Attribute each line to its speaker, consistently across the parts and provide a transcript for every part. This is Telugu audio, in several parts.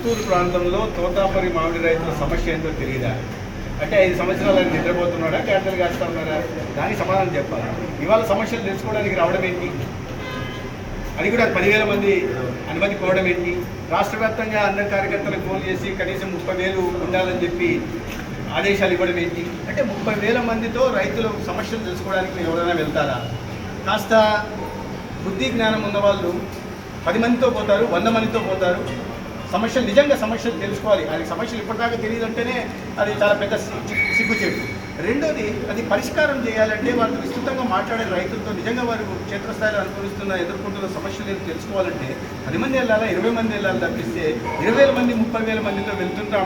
Speaker 1: చిత్తూరు ప్రాంతంలో తోతాపరి మామిడి రైతుల సమస్య ఏంటో తెలియదా? అంటే 5 సంవత్సరాలు ఆయన నిద్రపోతున్నాడా, క్యాన్సర్ కాస్తా ఉన్నారా? దానికి సమాధానం చెప్పాలి. ఇవాళ సమస్యలు తెలుసుకోవడానికి రావడం ఏంటి? అది కూడా 10,000 మంది అనుమతి కోవడం ఏంటి? రాష్ట్ర వ్యాప్తంగా అందరి కార్యకర్తలకు ఫోన్ చేసి కనీసం 30,000 ఉండాలని చెప్పి ఆదేశాలు ఇవ్వడం ఏంటి? అంటే 30,000 మందితో రైతుల సమస్యలు తెలుసుకోవడానికి ఎవరైనా వెళ్తారా? కాస్త బుద్ధి జ్ఞానం ఉన్నవాళ్ళు 10 మందితో పోతారు, 100 మందితో పోతారు. సమస్యలు నిజంగా సమస్యలు తెలుసుకోవాలి. అది సమస్యలు ఇప్పటిదాకా తెలియదంటేనే అది చాలా పెద్ద సిగ్గుచేటు. రెండోది, అది పరిష్కారం చేయాలంటే వాళ్ళు విస్తృతంగా మాట్లాడే రైతులతో నిజంగా వారు క్షేత్రస్థాయిలో ఎదుర్కొంటున్న సమస్యలు ఏదో తెలుసుకోవాలంటే 10 మంది వెళ్ళాలా, 20 మంది వెళ్ళాలి తప్పిస్తే 20,000 మంది 30,000 మందితో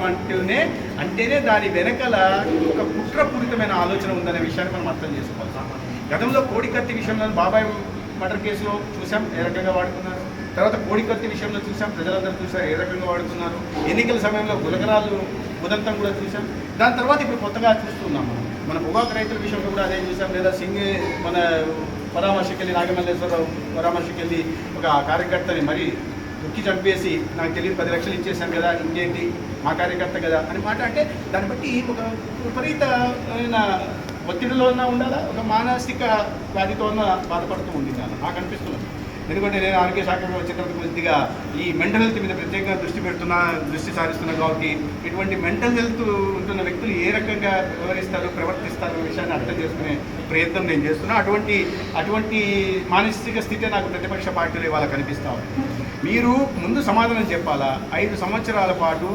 Speaker 1: అంటేనే దాని వెనకాల ఒక కుట్రపూరితమైన ఆలోచన ఉందనే విషయాన్ని మనం అర్థం చేసుకోవాలి. గతంలో కోడికత్తి విషయంలో బాబాయ్ మర్డర్ కేసులో చూసాం ఏ రకంగా వాడుకున్నారు. తర్వాత కోడికత్తి విషయంలో చూసాం, ప్రజలందరూ చూసారు ఏ రకంగా వాడుతున్నారు. ఎన్నికల సమయంలో గులకరాలు ఉదంతం కూడా చూసాం. దాని తర్వాత ఇప్పుడు కొత్తగా చూస్తున్నాం మన పొగాకు రైతుల విషయంలో కూడా అదే చూసాం. లేదా మన పరామర్శకి వెళ్ళి నాగమల్లేశ్వరరావు పరామర్శకి వెళ్ళి ఒక కార్యకర్తని మరి నొక్కి చంపేసి నాకు తెలియదు 10 లక్షలు ఇచ్చేసాం కదా, ఇంకేంటి మా కార్యకర్త కదా అని మాట. అంటే దాన్ని బట్టి ఒక విపరీతమైన ఒత్తిడిలో ఉండాలా, ఒక మానసిక వ్యాధితో బాధపడుతూ ఉండాలి నాకు అనిపిస్తున్నది. ఎందుకంటే నేను ఆరోగ్య శాఖలో వచ్చిన తర్వాత కొద్దిగా ఈ మెంటల్ హెల్త్ మీద ప్రత్యేకంగా దృష్టి సారిస్తున్నా కాబట్టి ఇటువంటి మెంటల్ హెల్త్ ఉంటున్న వ్యక్తులు ఏ రకంగా ప్రవర్తిస్తారు అనే విషయాన్ని అర్థం చేసుకునే ప్రయత్నం నేను చేస్తున్నా. అటువంటి మానసిక స్థితి నాకు ప్రతిపక్ష పార్టీలు ఇవాళ కనిపిస్తా ఉంది. మీరు ముందు సమాధానం చెప్పాలా. 5 సంవత్సరాల పాటు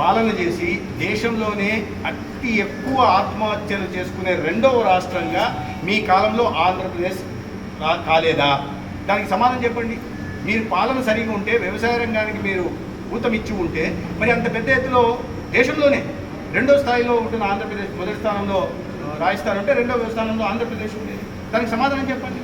Speaker 1: పాలన చేసి దేశంలోనే అతి ఎక్కువ ఆత్మహత్యలు చేసుకునే 2వ రాష్ట్రంగా మీ కాలంలో ఆంధ్రప్రదేశ్ కాలేదా? దానికి సమాధానం చెప్పండి. మీరు పాలన సరిగా ఉంటే, వ్యవసాయ రంగానికి మీరు ఊతమిచ్చి ఉంటే, మరి అంత పెద్ద ఎత్తులో దేశంలోనే 2వ స్థాయిలో ఉంటున్న ఆంధ్రప్రదేశ్ మొదటి స్థానంలో రాజస్థాన్ ఉంటే 2వ స్థానంలో ఆంధ్రప్రదేశ్ ఉండేది. దానికి సమాధానం చెప్పండి.